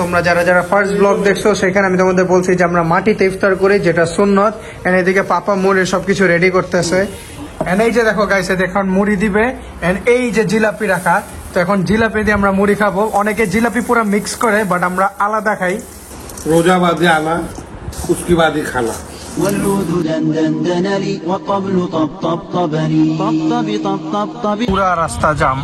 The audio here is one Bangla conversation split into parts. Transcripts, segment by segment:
তোমরা যারা যারা ফার্স্ট ব্লগ দেখছো সেখানে আমি তোমাদের বলছি যে আমরা মাটিতে ইফতার করি, যেটা সুন্নত। এন্ড এদিকে পাপা মুড়ি সবকিছু রেডি করতেছে। এন্ড এই যে দেখো গাইস, এখন মুড়ি দিবে। এন্ড এই যে জিলাপি রাখা, তো এখন জিলাপি দিয়ে আমরা মুড়ি খাবো। অনেকে জিলাপি পুরো মিক্স করে, বাট আমরা আলাদা খাই। रोजा बादी आना उसके बाद ही खाना। والعود دندن لي والطبل طبطبني طبطب পুরা রাস্তা জাম,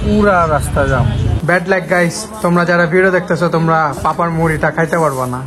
পুরা রাস্তা জাম। ব্যাড লাক গাইস, তোমরা যারা ভিডিও দেখতেছো তোমরা পাপার মুড়িটা খাইতে পারবা না।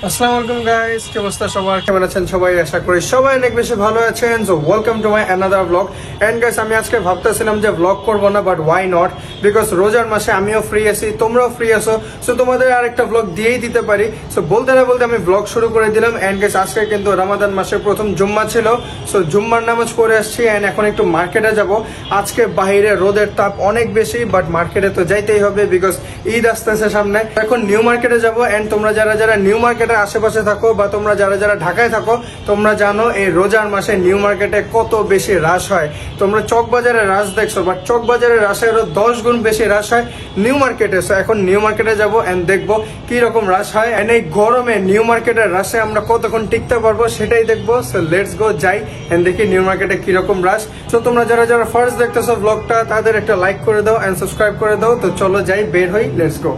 আসসালামু আলাইকুম গাইস, কি অবস্থা সবার, কেমন আছেন সবাই? আশা করি সবাই অনেক বেশি ভালো আছেন। So welcome to my another blog. And guys, আমি আজকে ভাবতেছিলাম যে ব্লগ করবো না, বাট ওয়াই নট, বিকজ রোজার মাসে আমিও ফ্রি আছি, তোমরাও ফ্রি আছো। সো তোমাদের আরেকটা ব্লগ দিয়েই দিতে পারি। সো বলতে না বলতে আমি ব্লগ শুরু করে দিলাম। এন্ড গাইস, আজকে কিন্তু রমাদান মাসের প্রথম জুম্মা ছিল। সো জুম্মার নামাজ পড়ে আসছি। এন্ড এখন একটু মার্কেটে যাব। আজকে বাইরে রোদের তাপ অনেক বেশি, বাট মার্কেটে তো যাইতেই হবে, বিকজ ঈদ আসতেছে সামনে। এখন নিউ মার্কেটে যাব। এন্ড তোমরা যারা যারা নিউ মার্কেটের আশেপাশে থাকো, বা তোমরা যারা যারা ঢাকায় থাকো, তোমরা জানো এই রোজার মাসে নিউ মার্কেটে কত বেশি রাশ হয়। তোমরা চকবাজারে রাশ দেখছো, বাট চকবাজারের রাশে আরো 10 গুণ বেশি রাশ হয় নিউ মার্কেটে। সো এখন নিউ মার্কেটে যাব এন্ড দেখবো কি রকম রাশ হয়। এন্ড এই গরমে নিউ মার্কেটের রাশে আমরা কতক্ষণ টিকতে পারবো সেটাই দেখবো। সো লেটস গো, যাই এন্ড দেখি নিউ মার্কেটে কিরকম রাশ। তো তোমরা যারা যারা ফার্স্ট দেখতেছো ব্লগটা, তাদের একটা লাইক করে দাও এন্ড সাবস্ক্রাইব করে দাও। তো চলো যাই, বের হই, লেটস গো।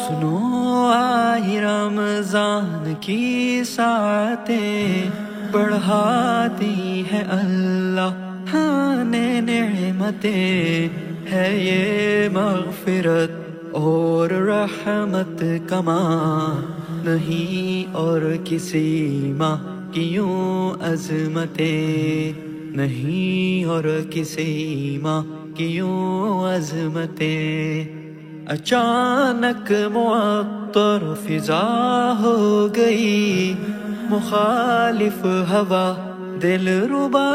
सुनो आही रमजान की सातें बढ़ाती है अल्लाह ने नेमतें है ये मगफिरत और रहमत कमा नहीं और किसी माँ की यूं अजमतें नहीं और किसी माँ की यूं अजमतें। अचानक मुअत्तर फिजा हो गई, मुखालिफ हवा दिल रुबा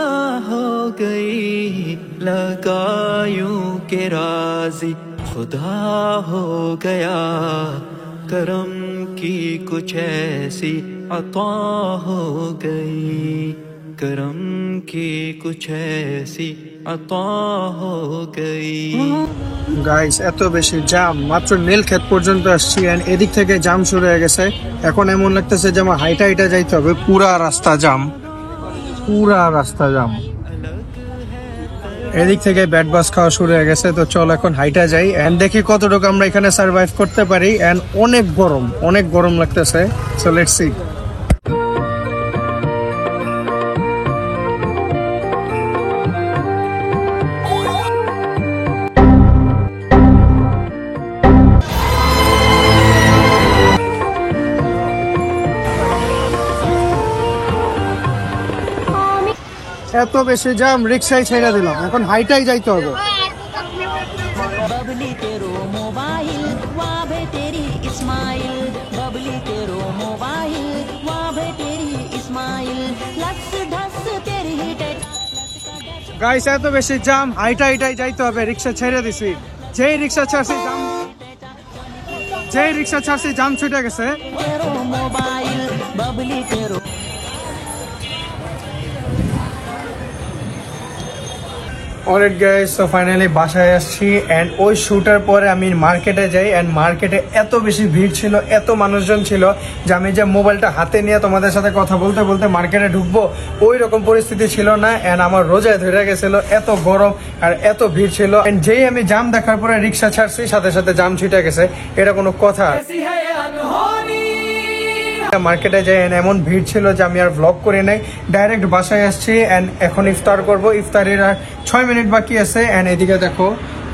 हो गई, लगा यूं के राजी खुदा हो गया, करम की कुछ ऐसी अता हो गई, करम की कुछ ऐसी अता हो गई। গাইস, এত বেশি জাম, মাত্র নীলক্ষেত পর্যন্ত আসছি। এন্ড এদিক থেকে জাম শুরু হয়ে গেছে। এখন এমন লাগতেছে যে আমার হাইটা হাইটা যাইতে হবে। পুরা রাস্তা জাম, পুরা রাস্তা জাম। এদিক থেকে ব্যাট বাস খাওয়া শুরু হয়ে গেছে। তো চল এখন হাইটা যাই এন্ড দেখি কতটুকু আমরা এখানে সার্ভাইভ করতে পারি। এন্ড অনেক গরম, অনেক গরম লাগতেছে। So let's see. এত বেশি জাম, রিক্সায় ছেড়ে দিলাম। এখন হাইটাই যাইতে হবে। बबली तेरो मोबाइल वाभे तेरी इस्माइल, बबली तेरो मोबाइल वाभे तेरी इस्माइल, लस ढस तेरी हिट। গাইস, এত বেশি জাম, হাইটাই যাইতে হবে। রিক্সা ছেড়ে দিছি। যেই রিক্সা ছাড়ছি জাম ছুটে গেছে। तेरो मोबाइल बबली तेरो। অলরাইট গাইস, সো ফাইনালি বাসায় আসছি। এন্ড ওই শুটার পরে আমি মার্কেটে যাই। এন্ড মার্কেটে এত বেশি ভিড় ছিল, এত মানুষজন ছিল যে আমি যে মোবাইলটা হাতে নিয়ে তোমাদের সাথে কথা বলতে বলতে মার্কেটে ঢুকবো ওই রকম পরিস্থিতি ছিল না। এন্ড আমার রোজায় ধরে গেছিল, এত গরম আর এত ভিড় ছিল। এন্ড যেই আমি জাম দেখার পরে রিক্সা ছাড়ছি, সাথে সাথে জাম ছুটে গেছে। এটা কোনো কথা? মার্কেটে যাই এমন ভিড় ছিল যে আমি আর ব্লগ করি নাই, ডাইরেক্ট বাসায় আসছি। এন্ড এখন ইফতার করব। ইফতারের আর 6 মিনিট বাকি আছে। এন্ড এদিকে দেখো,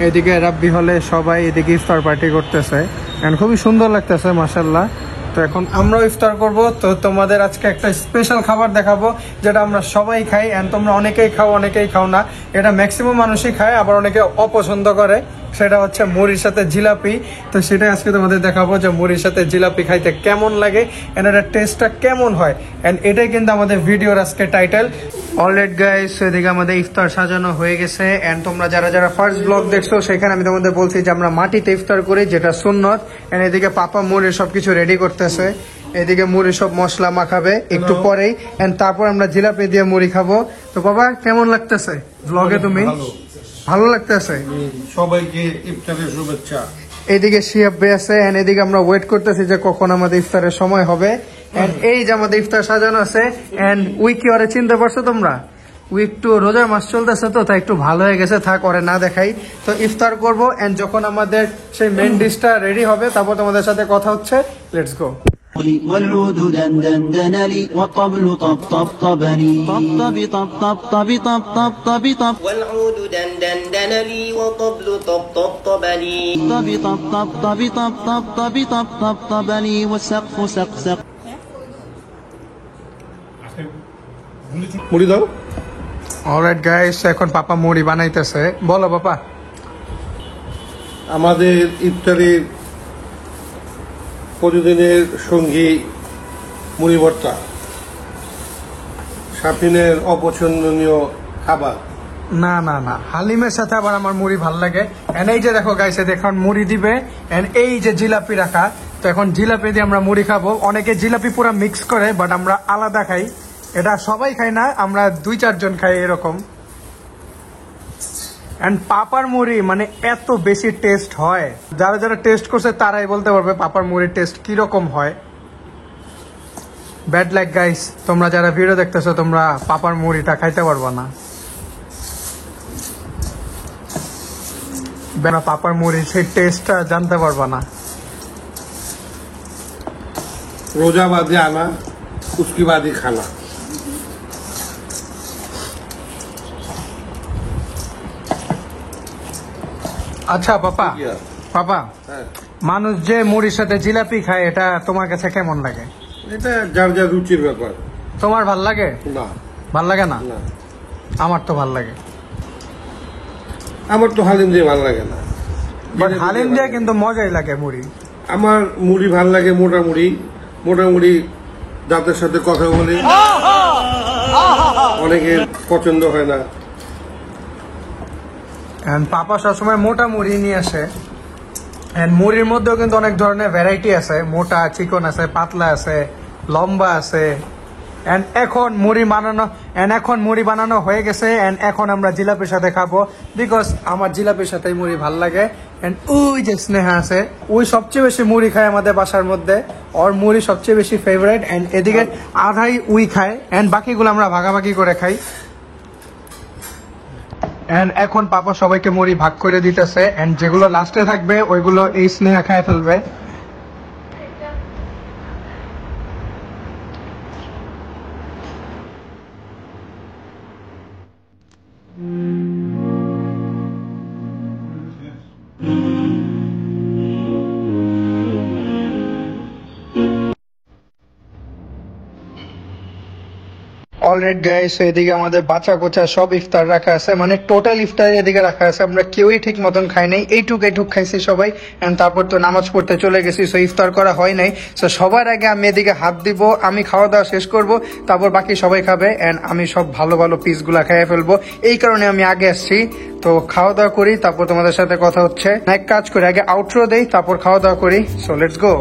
এদিকে রাব্বি হলে সবাই এদিকে ইফতার পার্টি করতেছে। এন্ড খুবই সুন্দর লাগতেছে মাশাআল্লাহ। তো এখন আমরাও ইফতার করব। তো তোমাদের আজকে একটা স্পেশাল খাবার দেখাবো, যেটা আমরা সবাই খাই। এন্ড তোমরা অনেকেই খাও, অনেকেই খাও না। এটা ম্যাক্সিমাম মানুষই খায়, আবার অনেকে অপছন্দ করে। সেটা হচ্ছে মুড়ির সাথে জিলাপি। তো সেটাই আজকে তোমাদের দেখাবো যে মুড়ির সাথে জিলাপি খাইতে কেমন লাগে এন্ড এটার টেস্টটা কেমন হয়, এন্ড এটাই কিন্তু আমাদের ভিডিওর আজকে টাইটেল। অলরেডি গাইস, এদিকে আমাদের ইফতার সাজানো হয়ে গেছে এন্ড তোমরা যারা যারা ফার্স্ট ব্লগ দেখছো সেখানে আমি তোমাদের বলছি যে আমরা মাটিতে ইফতার করি, যেটা সুন্নত। এন্ড এদিকে পাপা মুড়ির সবকিছু রেডি করতেছে, এদিকে মুড়ি সব মশলা মাখাবে একটু পরেই, এন্ড তারপর আমরা জিলাপি দিয়ে মুড়ি খাবো। তো বাবা কেমন লাগতেছে ব্লগে? তুমি ভালো লাগতেছে? সবাইকে ইফতারের শুভেচ্ছা। এইদিকে শিয়াব বে আছে এন্ড এদিকে আমরা ওয়েট করতেছি যে কখন আমাদের ইফতারের সময় হবে। এন্ড এই যে আমাদের ইফতার সাজানো আছে এন্ড উই কি ওরে চিনতে পারছো তোমরা? উই একটু রোজার মাস চলতেছে তো তাই একটু ভালো হয়ে গেছে, থাক ওরে না দেখাই। তো ইফতার করব এন্ড যখন আমাদের সেই মেন ডিশটা রেডি হবে তারপর তোমাদের সাথে কথা হচ্ছে। Let's go. والعود دندن لي والطبل طب طب طبني طب طب طب طب طب طب طب طب والعود دندن لي وطبل طب طب طبني طب طب طب طب طب طب طب طب طب طبني والسقف سق سق মুড়ি দাও। অলরাইট গাইস, এখন পাপা মুড়ি বানাইতেছে। বলো পাপা। আমাদের ইফতারের প্রতিদিনের সঙ্গী মুড়ি ভর্তা, সাফিনের অপছন্দনীয় খাবার। না না না, হালিমের সাথে আবার আমার মুড়ি ভাল লাগে। এন্ড এই যে দেখো গাইস, এখন মুড়ি দিবে এন্ড এই যে জিলাপি রাখা, তো এখন জিলাপি দিয়ে আমরা মুড়ি খাবো। অনেকে জিলাপি পুরো মিক্স করে, বাট আমরা আলাদা খাই। এটা সবাই খাই না, আমরা 2-4 জন খাই এরকম। এন্ড পাপার মুড়ি মানে এত বেশি টেস্ট হয়, যারা যারা টেস্ট করছে তারাই বলতে পারবে পাপার মুড়ির টেস্ট কিরকম হয়। ব্যাড লাইক গাইস, তোমরা যারা ভিডিও দেখতেছো তোমরা পাপার মুড়িটা খাইতে পারবো না। পাপার মুড়ির সেই টেস্টটা জানতে পারবো না। रोजा बादी आना, उसकी बाद ही खाना। আচ্ছা পাপা, Yeah. পাপা হ্যাঁ, মানুষ যে মুড়ির সাথে জিলাপি খায় এটা তোমার কাছে কেমন লাগে? এটা যার যার রুচির ব্যাপার। তোমার ভাল লাগে? না ভাল লাগে না? না, আমার তো ভাল লাগে, আমার তো হালিম দিয়ে ভালো লাগে না। বাট হালিম দিয়ে কিন্তু মজাই লাগে মুড়ি। আমার মুড়ি ভাল লাগে মোটামুড়ি, মোটামুড়ি দাঁতের সাথে কথা বলে। অনেকের পছন্দ হয় না। And পাপা সবসময় মোটা মুড়ি নিয়ে আসে। And মুড়ির মধ্যেও কিন্তু অনেক ধরনের ভ্যারাইটি আছে, মোটা চিকন আছে, পাতলা আছে, লম্বা আছে। And এখন মুড়ি বানানো হয়ে গেছে and এখন আমরা জিলাপির সাথে খাবো, বিকজ আমার জিলাপির সাথে মুড়ি ভাল লাগে। And ওই যে স্নেহা আছে, ওই সবচেয়ে বেশি মুড়ি খায় আমাদের বাসার মধ্যে, ওর মুড়ি সবচেয়ে বেশি ফেভারিট। and এদিকে আধাই উই খায় and বাকিগুলো আমরা ভাগাভাগি করে খাই। এন্ড এখন পাপা সবাইকে মুড়ি ভাগ করে দিতেছে এন্ড যেগুলো লাস্টে থাকবে ওইগুলো এই স্নেহা খায় ফেলবে। অলরেড গাইস, এদিকে আমাদের বাচ্চা কোচা সব ইফতার রাখা আছে, মানে টোটাল ইফতার এদিকে রাখা আছে। আমরা কেউই ঠিক মতন খাই নাই, এইটুক খাইছি সবাই। এন্ড তারপর তো নামাজ পড়তে চলে গেছি, সো ইফতার করা হয় নাই। সো সবার আগে আমি এদিকে হাত দিব, আমি খাওয়া দাওয়া শেষ করব, তারপর বাকি সবাই খাবে এন্ড আমি সব ভালো ভালো পিসগুলা খাইয়ে ফেলবো। এই কারণে আমি আগে আসছি। তো খাওয়া দাওয়া করি, তারপর তোমাদের সাথে কথা হচ্ছে। এক কাজ করি, আগে আউটরো দেই, তারপর খাওয়া দাওয়া করি। So let's go.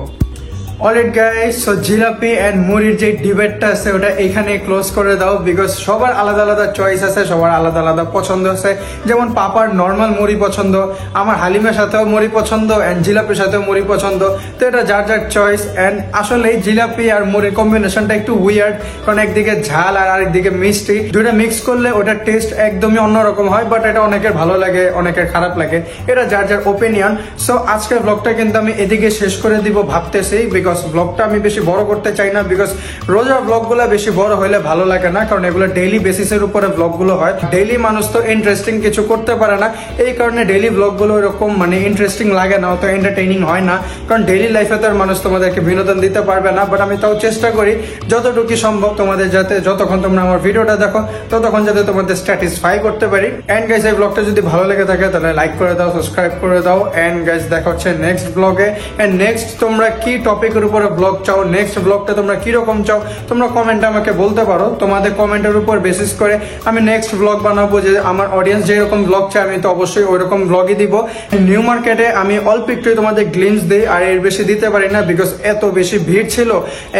Alright guys, so jalebi and মুড়ির যে ডিবেটটা আছে ওটা এখানে ক্লোজ করে দাও, বিকজ সবার আলাদা আলাদা চয়েস আছে, সবার আলাদা আলাদা পছন্দ আছে। যেমন পাপার নর্মাল মুড়ি পছন্দ, আমার হালিমের সাথেও মুড়ি পছন্দ এন্ড জিলাপির সাথেও মুড়ি পছন্দ। তো এটা যার যার চয়েস। এন্ড আসলে জিলাপি আর মুড়ির কম্বিনেশনটা একটু উইয়ার্ড, কারণ একদিকে ঝাল আর আরেকদিকে মিষ্টি, দুটা মিক্স করলে ওটার টেস্ট একদমই অন্যরকম হয়। বাট এটা অনেকের ভালো লাগে, অনেকের খারাপ লাগে, এটা যার যার ওপিনিয়ন। সো আজকের ব্লগটা কিন্তু আমি এদিকে শেষ করে দিব ভাবতেছি, বিকজ বিকজ ব্লগটা আমি বেশি বড় করতে চাই না, বিকজ রোজার ব্লগগুলো বেশি বড় হলে ভালো লাগে না, কারণ এগুলো ডেইলি বেসিসের উপরে ব্লগগুলো হয়। ডেইলি মানুষ তো ইন্টারেস্টিং কিছু করতে পারে না, এই কারণে ডেইলি ব্লগগুলো এরকম মানে ইন্টারেস্টিং লাগে না, অত এন্টারটেইনিং হয় না, কারণ ডেইলি লাইফে তো আর মানুষ তোমাদেরকে বিনোদন দিতে পারবে না। বাট আমি তাও চেষ্টা করি যতটুকু সম্ভব তোমাদের যাতে যতক্ষণ তোমরা আমার ভিডিওটা দেখো ততক্ষণ যাতে তোমাদের স্যাটিসফাই করতে পারি। এন্ড গাইস এই ব্লগটা যদি ভালো লেগে থাকে তাহলে লাইক করে দাও, সাবস্ক্রাইব করে দাও। এন্ড গাইস দেখা হচ্ছে নেক্সট ব্লগে। এন্ড নেক্সট তোমরা কি টপিকের উপরে ব্লগ চাও, নেক্সট ব্লগটা তোমরা কিরকম চাও তোমরা কমেন্টে আমাকে বলতে পারো। তোমাদের কমেন্টের উপর বেসিস করে আমি নেক্সট ব্লগ বানাবো, যে আমার অডিয়েন্স যেরকম ব্লগ চাই আমি তো অবশ্যই ওইরকম ব্লগই দিব। নিউ মার্কেটে আমি অল্প একটু তোমাদের গ্লিমস দিই, আর এর বেশি দিতে পারি না, বিকজ এত বেশি ভিড় ছিল।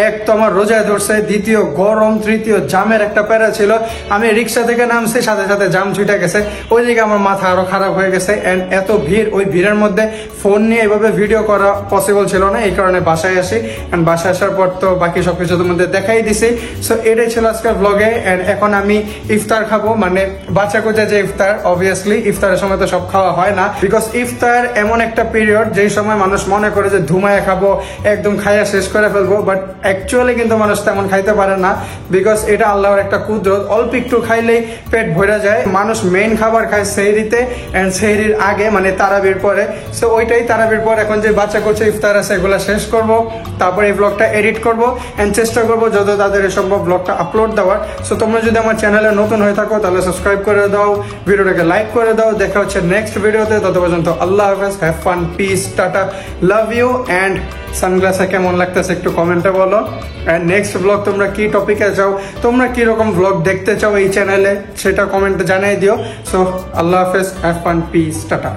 এক তো আমার রোজায় ধরছে, দ্বিতীয় গরম, তৃতীয় জামের একটা প্যারা ছিল। আমি রিক্সা থেকে নামছি, সাথে সাথে জাম ছুটে গেছে, ওই দিকে আমার মাথা আরো খারাপ হয়ে গেছে। এন্ড এত ভিড়, ওই ভিড়ের মধ্যে ফোন নিয়ে এভাবে ভিডিও করা পসিবল ছিল না, এই কারণে বাসায় আসি। এন্ড বাসায় আসার পর তো বাকি সবকিছু তোমাদের দেখাই দিছি। সো এটাই ছিল আজকের ব্লগে। এন্ড এখন আমি ইফতার খাবো, মানে বাচ্চা কোচা যে ইফতার, অবভিয়াসলি ইফতারের সময় তো সব খাওয়া হয় না, বিকজ ইফতার এমন একটা পিরিয়ড যেই সময় মানুষ মনে করে যে ধুমায় খাবো, একদম খাইয়া শেষ করে ফেলবো, বাট অ্যাকচুয়ালি কিন্তু মানুষ তেমন খাইতে পারে না, বিকজ এটা আল্লাহর একটা কুদরত। অল্প একটু খাইলেই পেট ভরে যায়। মানুষ মেইন খাবার খায় সেহরিতে, এন্ড সেহরির আগে মানে তারাবির পরে। সো ওইটাই তারাবির পর এখন যে বাচ্চা কোচা ইফতার আছে এগুলো শেষ করব, তারপর এই ব্লগটা এডিট করব এন্ড চেষ্টা করবো যত তাদের সম্ভব ব্লগটা আপলোড দেওয়ার। সো তোমরা যদি আমার চ্যানেলে নতুন হয়ে থাকো তাহলে সাবস্ক্রাইব করে দাও, ভিডিওটাকে লাইক করে দাও। দেখা হচ্ছে নেক্সট ভিডিওতে, তত পর্যন্ত আল্লাহ হাফেজ, have fun, peace, tata, love you. And সানগ্লাসে কেমন লাগতেছে একটু কমেন্টে বলো। এন্ড নেক্সট ব্লগ তোমরা কি টপিকে চাও, তোমরা কি রকম ব্লগ দেখতে চাও এই চ্যানেলে, সেটা কমেন্টে জানিয়ে দিও। সো আল্লাহ হাফেজ, হ্যাভ ফান, পিস, টাটা।